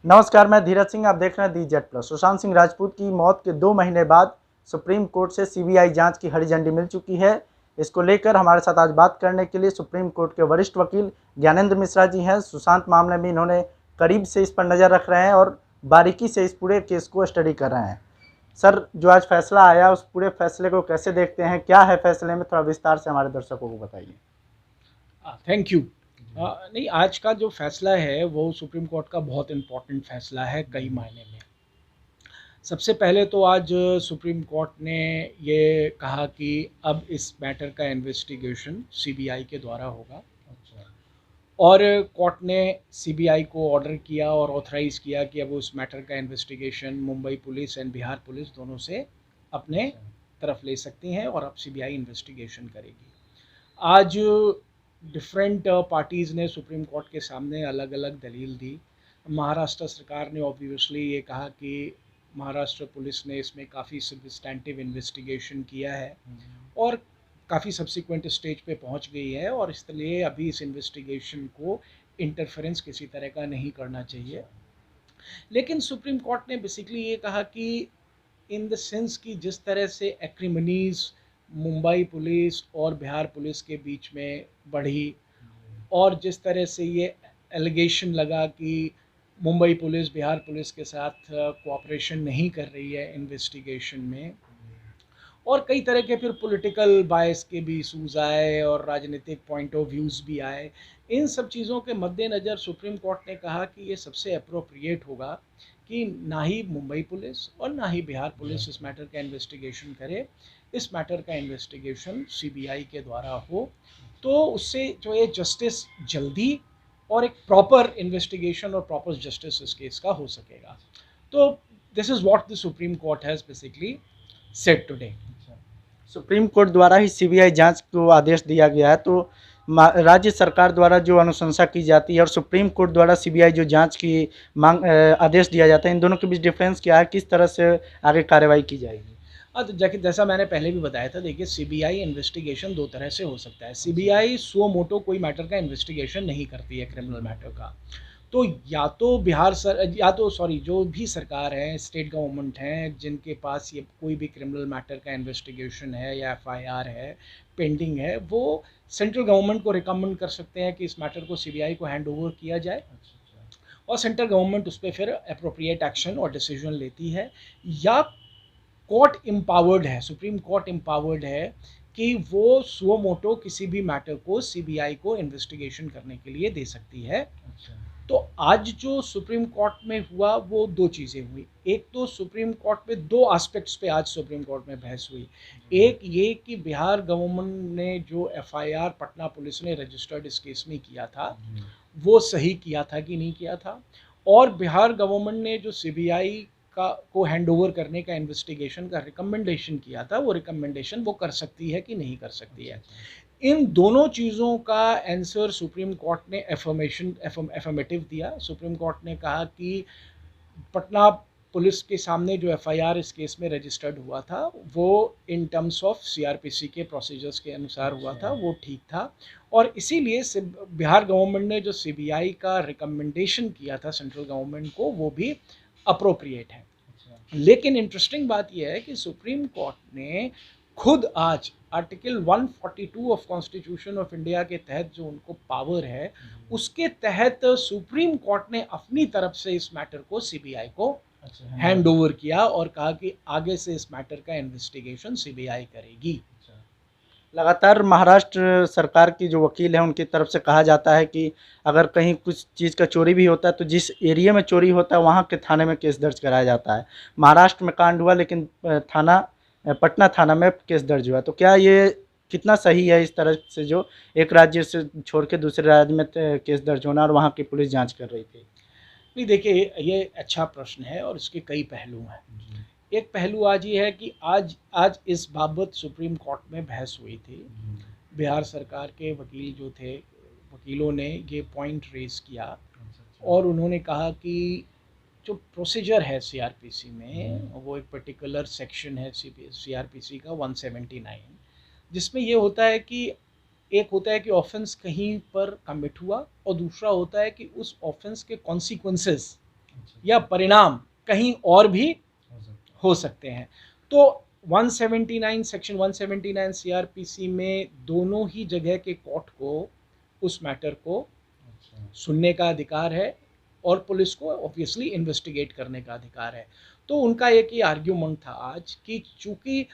नमस्कार, मैं धीरज सिंह। आप देख रहे हैं the Z plus. Sushant Singh Rajput की मौत के 2 महीने बाद सुप्रीम कोर्ट से सीबीआई जांच की हरी झंडी मिल चुकी है। इसको लेकर हमारे साथ आज बात करने के लिए सुप्रीम कोर्ट के वरिष्ठ वकील ज्ञानेंद्र मिश्रा जी हैं। सुशांत मामले में इन्होंने करीब से इस पर नज़र रख रहे हैं और बारीकी से इस पूरे केस को स्टडी कर रहे हैं। सर, जो आज फैसला आया उस पूरे फैसले को कैसे देखते हैं, क्या है फैसले में, थोड़ा विस्तार से हमारे दर्शकों को बताइए। Thank you. नहीं, आज का जो फैसला है वो सुप्रीम कोर्ट का बहुत इम्पोर्टेंट फैसला है कई मायने में। सबसे पहले तो आज सुप्रीम कोर्ट ने ये कहा कि अब इस मैटर का इन्वेस्टिगेशन सीबीआई के द्वारा होगा। और कोर्ट ने सीबीआई को ऑर्डर किया और ऑथराइज़ किया कि अब उस मैटर का investigation Mumbai police and Bihar police दोनों से अपने तरफ ले सकती हैं और अब सीबीआई इन्वेस्टिगेशन करेगी। आज डिफरेंट पार्टीज़ ने सुप्रीम कोर्ट के सामने अलग अलग दलील दी। महाराष्ट्र सरकार ने ऑब्वियसली ये कहा कि महाराष्ट्र पुलिस ने इसमें काफ़ी सब्सटैंटिव इन्वेस्टिगेशन किया है और काफ़ी सब्सिक्वेंट स्टेज पे पहुंच गई है और इसलिए अभी इस इन्वेस्टिगेशन को इंटरफेरेंस किसी तरह का नहीं करना चाहिए। लेकिन सुप्रीम कोर्ट ने बेसिकली ये कहा कि इन द सेंस कि जिस तरह से एक्रिमनीज़ मुंबई पुलिस और बिहार पुलिस के बीच में बढ़ी और जिस तरह से ये एलिगेशन लगा कि मुंबई पुलिस बिहार पुलिस के साथ कोऑपरेशन नहीं कर रही है इन्वेस्टिगेशन में, और कई तरह के फिर पॉलिटिकल बायस के भी इशूज़ आए और राजनीतिक पॉइंट ऑफ व्यूज़ भी आए। इन सब चीज़ों के मद्देनज़र सुप्रीम कोर्ट ने कहा कि ये सबसे अप्रोप्रिएट होगा कि ना ही मुंबई पुलिस और ना ही बिहार पुलिस इस मैटर का इन्वेस्टिगेशन करे, इस मैटर का इन्वेस्टिगेशन सीबीआई के द्वारा हो, तो उससे जो है जस्टिस जल्दी और एक प्रॉपर इन्वेस्टिगेशन और प्रॉपर जस्टिस इस केस का हो सकेगा। तो this is what the supreme court has basically said today. Supreme court द्वारा ही सीबीआई जांच को आदेश दिया गया है, तो राज्य सरकार द्वारा जो अनुशंसा की जाती है और सुप्रीम कोर्ट द्वारा सीबीआई जो जांच की आदेश दिया जाता है, इन दोनों के बीच डिफरेंस क्या है, किस तरह से आगे कार्रवाई की जाएगी? तो जैसा मैंने पहले भी बताया था, देखिए सीबीआई इन्वेस्टिगेशन दो तरह से हो सकता है। सीबीआई सो मोटो कोई मैटर का इन्वेस्टिगेशन नहीं करती है, क्रिमिनल मैटर का। तो या तो सॉरी जो भी सरकार है, स्टेट गवर्नमेंट हैं, जिनके पास ये कोई भी क्रिमिनल मैटर का इन्वेस्टिगेशन है या एफआईआर है, पेंडिंग है, वो सेंट्रल गवर्नमेंट को रिकमेंड कर सकते हैं कि इस मैटर को सीबीआई को हैंड ओवर किया जाए और सेंट्रल गवर्नमेंट उस पर फिर अप्रोप्रिएट एक्शन और डिसीजन लेती है। या कोर्ट एम्पावर्ड है, सुप्रीम कोर्ट एम्पावर्ड है कि वो सुओ मोटो किसी भी मैटर को सीबीआई को इन्वेस्टिगेशन करने के लिए दे सकती है। तो आज जो सुप्रीम कोर्ट में हुआ वो दो चीज़ें हुई। एक तो सुप्रीम कोर्ट में दो एस्पेक्ट्स पे आज सुप्रीम कोर्ट में बहस हुई। एक ये कि बिहार गवर्नमेंट ने जो एफआईआर पटना पुलिस ने रजिस्टर्ड इस केस में किया था वो सही किया था कि नहीं किया था, और बिहार गवर्नमेंट ने जो सीबीआई का को हैंड ओवर करने का इन्वेस्टिगेशन का रिकमेंडेशन किया था, वो रिकमेंडेशन वो कर सकती है कि नहीं कर सकती है। इन दोनों चीज़ों का आंसर सुप्रीम कोर्ट ने एफर्मेटिव दिया। सुप्रीम कोर्ट ने कहा कि पटना पुलिस के सामने जो एफआईआर इस केस में रजिस्टर्ड हुआ था वो इन टर्म्स ऑफ सीआरपीसी के प्रोसीजर्स के अनुसार हुआ था, वो ठीक था, और इसीलिए बिहार गवर्नमेंट ने जो सीबीआई का रिकमेंडेशन किया था सेंट्रल गवर्नमेंट को वो भी अप्रोप्रिएट है। लेकिन इंटरेस्टिंग बात यह है कि सुप्रीम कोर्ट ने खुद आज article 142 of constitution of India के तहत जो उनको पावर है उसके तहत सुप्रीम कोर्ट ने अपनी तरफ से इस मैटर को सीबीआई को हैंड ओवर किया और कहा कि आगे से इस मैटर का इन्वेस्टिगेशन सीबीआई करेगी। लगातार महाराष्ट्र सरकार की जो वकील है उनकी तरफ से कहा जाता है कि अगर कहीं कुछ चीज़ का चोरी भी होता है तो जिस एरिया में चोरी होता है वहाँ के थाने में केस दर्ज कराया जाता है। महाराष्ट्र में कांड हुआ लेकिन पटना थाना में केस दर्ज हुआ, तो क्या ये कितना सही है इस तरह से जो एक राज्य से छोड़ के दूसरे राज्य में केस दर्ज होना और वहाँ की पुलिस जाँच कर रही थी? नहीं, देखिए ये अच्छा प्रश्न है और इसके कई पहलू हैं। एक पहलू आज ये है कि आज आज इस बाबत सुप्रीम कोर्ट में बहस हुई थी। बिहार सरकार के वकील जो थे, वकीलों ने ये पॉइंट रेज़ किया और उन्होंने कहा कि जो प्रोसीजर है सीआरपीसी में वो एक पर्टिकुलर सेक्शन है सीआरपीसी का 179, जिसमें ये होता है कि एक होता है कि ऑफेंस कहीं पर कमिट हुआ और दूसरा होता है कि उस ऑफेंस के कॉन्सिक्वेंसेस या परिणाम कहीं और भी हो सकते हैं। तो 179 सेक्शन 179 सीआरपीसी में दोनों ही जगह के कोर्ट को उस मैटर को सुनने का अधिकार है और पुलिस को ऑब्वियसली इन्वेस्टिगेट करने का अधिकार है। तो उनका एक ही आर्ग्यूमेंट था आज कि चूंकि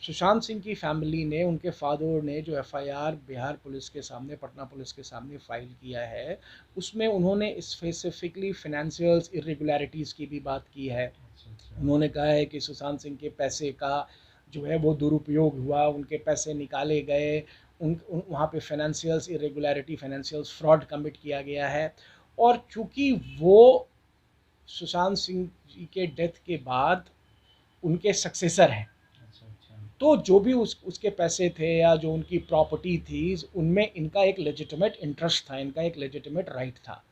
सुशांत सिंह की फैमिली ने, उनके फादर ने जो एफआईआर बिहार पुलिस के सामने, पटना पुलिस के सामने फाइल किया है, उसमें उन्होंने स्पेसिफिकली फाइनेंशियल इरेगुलरिटीज़ की भी बात की है। उन्होंने कहा है कि सुशांत सिंह के पैसे का जो है वो दुरुपयोग हुआ, उनके पैसे निकाले गए, वहाँ पे financials irregularity, financial fraud commit किया गया है। और चूँकि वो सुशांत सिंह जी के डेथ के बाद उनके सक्सेसर हैं, तो जो भी उसके पैसे थे या जो उनकी प्रॉपर्टी थी, उनमें इनका एक लेजिटिमेट इंटरेस्ट था, इनका एक लेजिटिमेट राइट था।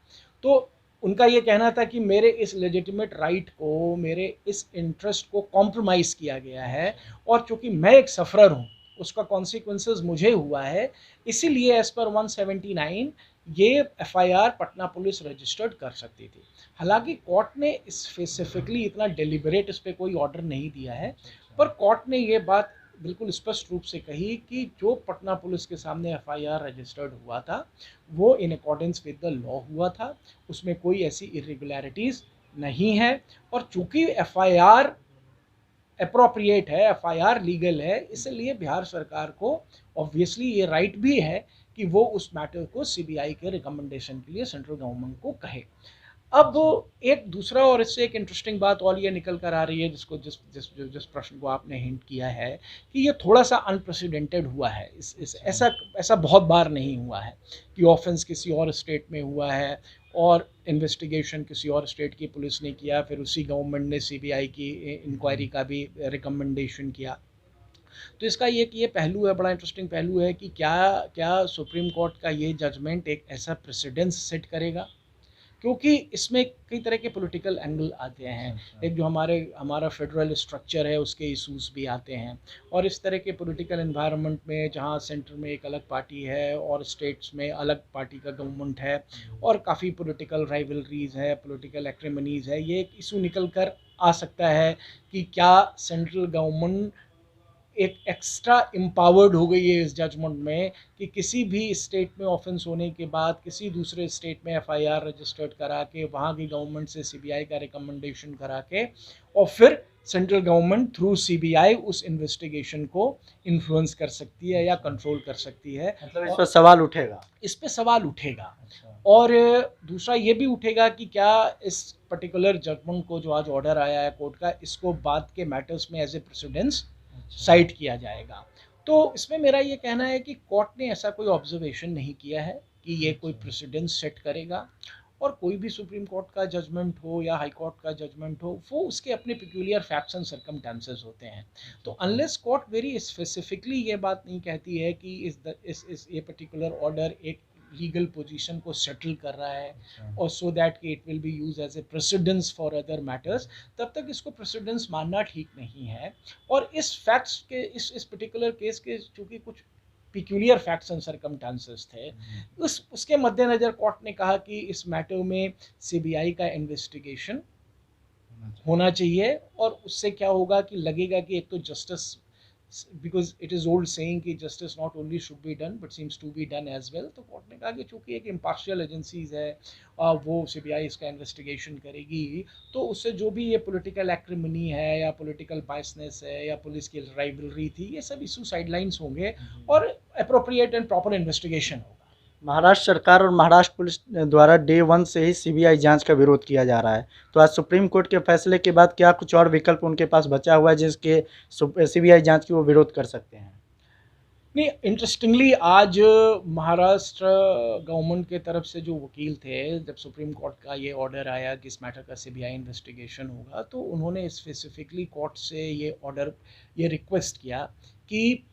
तो उनका ये कहना था कि मेरे इस लेजिटिमेट राइट को, मेरे इस इंटरेस्ट को कॉम्प्रोमाइज़ किया गया है, और चूँकि मैं एक सफ़रर हूँ, उसका कॉन्सिक्वेंसेस मुझे हुआ है, इसीलिए एज़ पर 179 ये एफआईआर पटना पुलिस रजिस्टर्ड कर सकती थी। हालांकि कोर्ट ने स्पेसिफिकली इतना डेलिबरेट इस पर कोई ऑर्डर नहीं दिया है, पर कोर्ट ने ये बात बिल्कुल स्पष्ट रूप से कही कि जो पटना पुलिस के सामने एफआईआर रजिस्टर्ड हुआ था वो in accordance with the law हुआ था, उसमें कोई ऐसी इरेगुलरिटीज़ नहीं है। और चूंकि एफआईआर अप्रोप्रिएट है, एफआईआर लीगल है, इसलिए बिहार सरकार को ऑब्वियसली ये राइट भी है कि वो उस मैटर को सीबीआई के रिकमेंडेशन के लिए सेंट्रल गवर्नमेंट को कहे। अब एक दूसरा और इससे एक इंटरेस्टिंग बात और ये निकल कर आ रही है, जिस प्रश्न को आपने हिंट किया है कि ये थोड़ा सा अनप्रेसिडेंटेड हुआ है। ऐसा बहुत बार नहीं हुआ है कि ऑफेंस किसी और स्टेट में हुआ है और इन्वेस्टिगेशन किसी और स्टेट की पुलिस ने किया, फिर उसी गवर्नमेंट ने सीबीआई की इंक्वायरी का भी रिकमेंडेशन किया। तो इसका ये पहलू है, बड़ा इंटरेस्टिंग पहलू है कि क्या सुप्रीम कोर्ट का ये जजमेंट एक ऐसा प्रेसिडेंस सेट करेगा, क्योंकि इसमें कई तरह के पॉलिटिकल एंगल आते हैं। एक जो हमारा फेडरल स्ट्रक्चर है उसके इशूज़ भी आते हैं, और इस तरह के पॉलिटिकल एनवायरनमेंट में जहाँ सेंटर में एक अलग पार्टी है और स्टेट्स में अलग पार्टी का गवर्नमेंट है और काफ़ी पॉलिटिकल राइवलरीज है, पॉलिटिकल एक्रिमनीज है, ये एक इशू निकल कर आ सकता है कि क्या सेंट्रल गवर्नमेंट एक एक्स्ट्रा एम्पावर्ड हो गई है इस जजमेंट में कि किसी भी स्टेट में ऑफेंस होने के बाद किसी दूसरे स्टेट में एफआईआर रजिस्टर्ड करा के वहाँ की गवर्नमेंट से सीबीआई का रिकमेंडेशन करा के और फिर सेंट्रल गवर्नमेंट थ्रू सीबीआई उस इन्वेस्टिगेशन को इन्फ्लुएंस कर सकती है या कंट्रोल कर सकती है। मतलब इस पर सवाल उठेगा, इस पर सवाल उठेगा। और दूसरा ये भी उठेगा कि क्या इस पर्टिकुलर जजमेंट को जो आज ऑर्डर आया है कोर्ट का, इसको बाद के मैटर्स में एज ए प्रेसिडेंस साइट किया जाएगा। तो इसमें मेरा ये कहना है कि कोर्ट ने ऐसा कोई ऑब्जर्वेशन नहीं किया है कि ये कोई प्रेसिडेंस सेट करेगा, और कोई भी सुप्रीम कोर्ट का जजमेंट हो या हाई कोर्ट का जजमेंट हो, वो उसके अपने पिक्यूलियर फैक्ट्स एंड सर्कमस्टेंसेस होते हैं। तो अनलेस कोर्ट वेरी स्पेसिफिकली ये बात नहीं कहती है कि ये पर्टिकुलर ऑर्डर एक लीगल पोजीशन को सेटल कर रहा है और सो दैट कि it will be use as a precedence for other matters, तब तक इसको प्रेसिडेंस मानना ठीक नहीं है। और इस फैक्ट्स के इस पर्टिकुलर केस के चूँकि कुछ पिक्यूलियर फैक्ट्स एंड सर्कमस्टेंसेस थे, उसके मद्देनज़र कोर्ट ने कहा कि इस मैटर में सीबीआई का इन्वेस्टिगेशन होना चाहिए। और उससे क्या होगा कि लगेगा कि एक तो justice, because it is old saying कि justice not only should be done but seems to be done as well। तो कोर्ट ने कहा कि चूँकि एक इम्पार्शियल एजेंसीज है वो सीबीआई इसका इन्वेस्टिगेशन करेगी, तो उससे जो भी ये पॉलिटिकल एक्रिमनी है या पॉलिटिकल बायसनेस है या पुलिस की राइवलरी थी, ये सब इशू साइडलाइंस होंगे और अप्रोप्रिएट एंड प्रॉपर इन्वेस्टिगेशन होगा। महाराष्ट्र सरकार और महाराष्ट्र पुलिस द्वारा डे 1 से ही सीबीआई जांच का विरोध किया जा रहा है, तो आज सुप्रीम कोर्ट के फैसले के बाद क्या कुछ और विकल्प उनके पास बचा हुआ है जिसके सीबीआई जांच की वो विरोध कर सकते हैं? नहीं, इंटरेस्टिंगली आज महाराष्ट्र गवर्नमेंट के तरफ से जो वकील थे, जब सुप्रीम कोर्ट का ये ऑर्डर आया कि इस मैटर का सीबीआई इन्वेस्टिगेशन होगा, तो उन्होंने स्पेसिफिकली कोर्ट से ये रिक्वेस्ट किया कि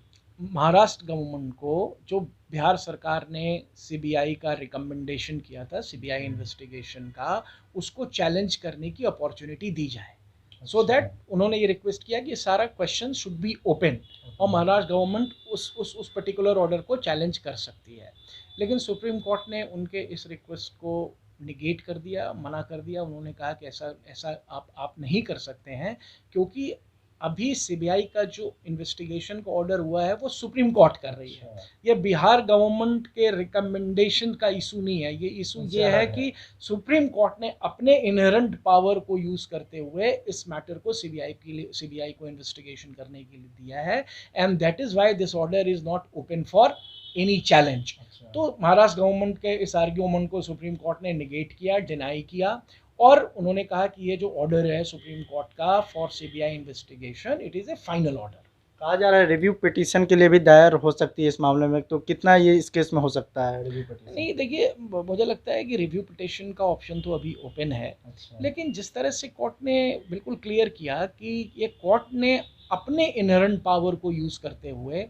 महाराष्ट्र गवर्नमेंट को जो बिहार सरकार ने सीबीआई का रिकमेंडेशन किया था सीबीआई इन्वेस्टिगेशन का, उसको चैलेंज करने की अपॉर्चुनिटी दी जाए। सो दैट उन्होंने ये रिक्वेस्ट किया कि सारा क्वेश्चन शुड बी ओपन और महाराष्ट्र गवर्नमेंट उस पर्टिकुलर ऑर्डर को चैलेंज कर सकती है। लेकिन सुप्रीम कोर्ट ने उनके इस रिक्वेस्ट को निगेट कर दिया, मना कर दिया। उन्होंने कहा कि ऐसा ऐसा आप नहीं कर सकते हैं, क्योंकि अभी सीबीआई का जो इन्वेस्टिगेशन का ऑर्डर हुआ है वो सुप्रीम कोर्ट कर रही है। ये बिहार गवर्नमेंट के रिकमेंडेशन का इशू नहीं है, ये इशू ये है कि सुप्रीम कोर्ट ने अपने इनहेरेंट पावर को यूज करते हुए इस मैटर को सीबीआई को इन्वेस्टिगेशन करने के लिए दिया है, and that is why this order is not open for any challenge. तो महाराष्ट्र गवर्नमेंट के इस आर्ग्यूमेंट को सुप्रीम कोर्ट ने निगेट किया, डिनाई किया, और उन्होंने कहा कि ये जो ऑर्डर है सुप्रीम कोर्ट का for CBI investigation, it is A final order. कहा जा रहा है रिव्यू पिटीशन के लिए भी दायर हो सकती है इस मामले में, तो कितना ये इस केस में हो सकता है रिव्यू पिटीशन? नहीं, देखिए, मुझे लगता है कि रिव्यू पिटीशन का ऑप्शन तो अभी ओपन है। लेकिन जिस तरह से कोर्ट ने बिल्कुल क्लियर किया कि ये कोर्ट ने अपने इनहेरेंट पावर को यूज़ करते हुए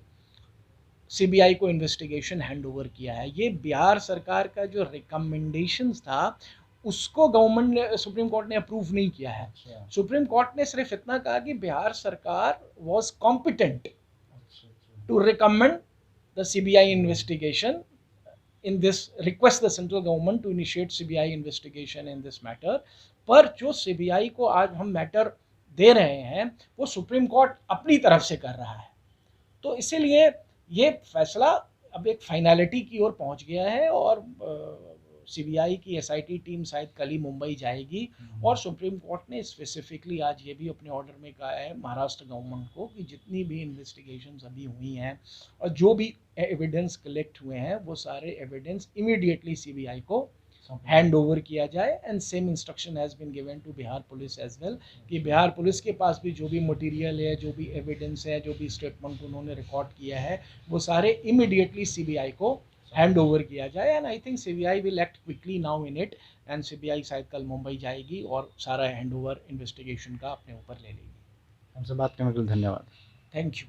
सीबीआई को इन्वेस्टिगेशन हैंड ओवर किया है। ये बिहार सरकार का जो रिकमेंडेशंस था उसको गवर्नमेंट ने, सुप्रीम कोर्ट ने अप्रूव नहीं किया है। सुप्रीम कोर्ट ने सिर्फ इतना कहा कि बिहार सरकार was competent to recommend the CBI investigation in this, request the central government to initiate CBI investigation in this matter. पर जो सीबीआई को आज हम मैटर दे रहे हैं वो सुप्रीम कोर्ट अपनी तरफ से कर रहा है, तो इसीलिए ये फैसला अब एक फाइनलिटी की ओर पहुंच गया है, और सीबीआई की एसआईटी टीम शायद कल ही मुंबई जाएगी। और सुप्रीम कोर्ट ने स्पेसिफिकली आज ये भी अपने ऑर्डर में कहा है महाराष्ट्र गवर्नमेंट को कि जितनी भी इन्वेस्टिगेशंस अभी हुई हैं और जो भी एविडेंस कलेक्ट हुए हैं वो सारे एविडेंस इमीडिएटली सीबीआई को हैंड ओवर किया जाए, and same instruction has been given to Bihar police as well कि बिहार पुलिस के पास भी जो भी मटेरियल है, जो भी एविडेंस है, जो भी स्टेटमेंट उन्होंने रिकॉर्ड किया है, वो सारे इमीडिएटली सीबीआई को हैंड ओवर किया जाए। And I think CBI will act quickly now in it, and CBI शायद कल मुंबई जाएगी और सारा हैंड ओवर इन्वेस्टिगेशन का अपने ऊपर ले लेगी। हमसे बात करने के लिए धन्यवाद। Thank you.